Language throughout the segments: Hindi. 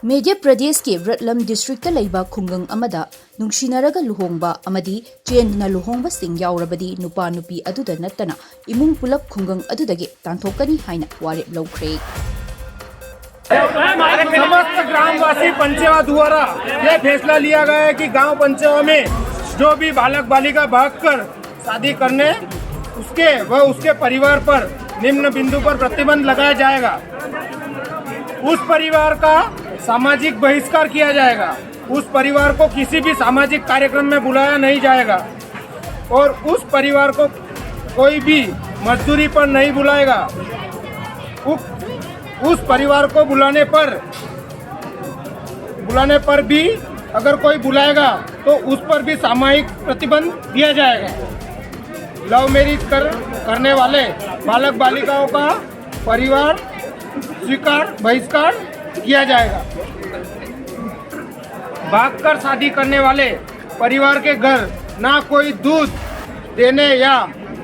मध्य प्रदेश के रतलम डिस्ट्रिक्ट लेबा खुंगंग अमदा नुंगसिनरगा लुहोंगबा अमदी चेंदना लुहोंगबा सिंग यावरबदी नुपा नुपी अदुदा नत्तना इमुंग पुलप खुंगंग अदुदगे तांथोकनी हाइना वारेप लौख्रे। समस्त ग्रामवासी पंचायत द्वारा यह फैसला लिया गया है कि गांव पंचायत में जो भी बालक बालिका भागकर शादी करने उसके परिवार पर निम्न बिंदु पर प्रतिबंध लगाया जाएगा। उस परिवार का सामाजिक बहिष्कार किया जाएगा। उस परिवार को किसी भी सामाजिक कार्यक्रम में बुलाया नहीं जाएगा और उस परिवार को कोई भी मजदूरी पर नहीं बुलाएगा। उस परिवार को बुलाने पर भी अगर कोई बुलाएगा तो उस पर भी सामूहिक प्रतिबंध दिया जाएगा। लव मैरिज करने वाले बालक बालिकाओं का परिवार बहिष्कार किया जाएगा। भागकर शादी करने वाले परिवार के घर ना कोई दूध देने या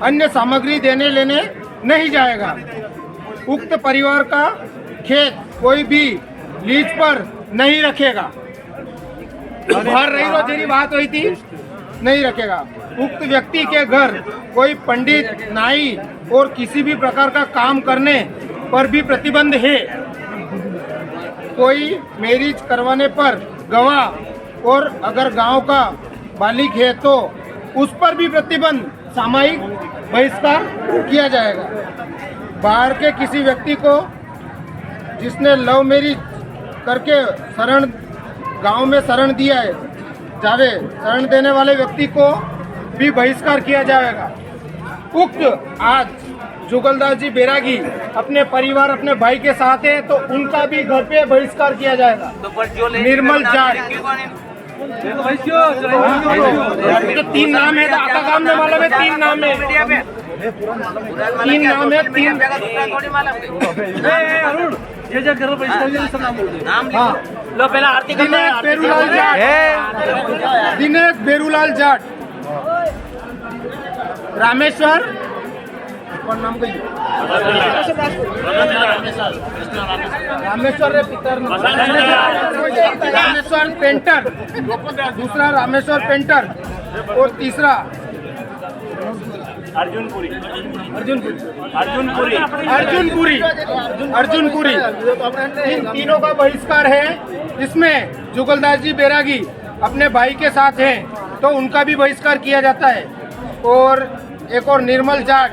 अन्य सामग्री देने लेने नहीं जाएगा। उक्त परिवार का खेत कोई भी लीज पर नहीं रखेगा। बाहर रही रोजेरी बात हुई थी, नहीं रखेगा। उक्त व्यक्ति के घर कोई पंडित, नाई और किसी भी प्रकार का काम करने पर भी प्रतिबंध है। कोई मैरिज करवाने पर गवाह और अगर गांव का बालिक है तो उस पर भी प्रतिबंध सामूहिक बहिष्कार किया जाएगा। बाहर के किसी व्यक्ति को जिसने लव मैरिज करके गांव में शरण दिया है शरण देने वाले व्यक्ति को भी बहिष्कार किया जाएगा। उक्त आज जुगलदास जी बैरागी अपने परिवार अपने भाई के साथ है तो उनका भी घर पे बहिष्कार किया जाएगा। निर्मल जाट तो 3 नाम है, आता काम में मालूम है, 3 नाम है, 3 नाम है, 3 लो पहला आरती दिनेश बेरूलाल जाट, रामेश्वर नाम रामेश्वर रामेश्वर पेंटर, दूसरा रामेश्वर पेंटर और तीसरा अर्जुनपुरी। इन तीनों का बहिष्कार है। इसमें जुगलदास जी बैरागी अपने भाई के साथ हैं तो उनका भी बहिष्कार किया जाता है और एक और निर्मल जाट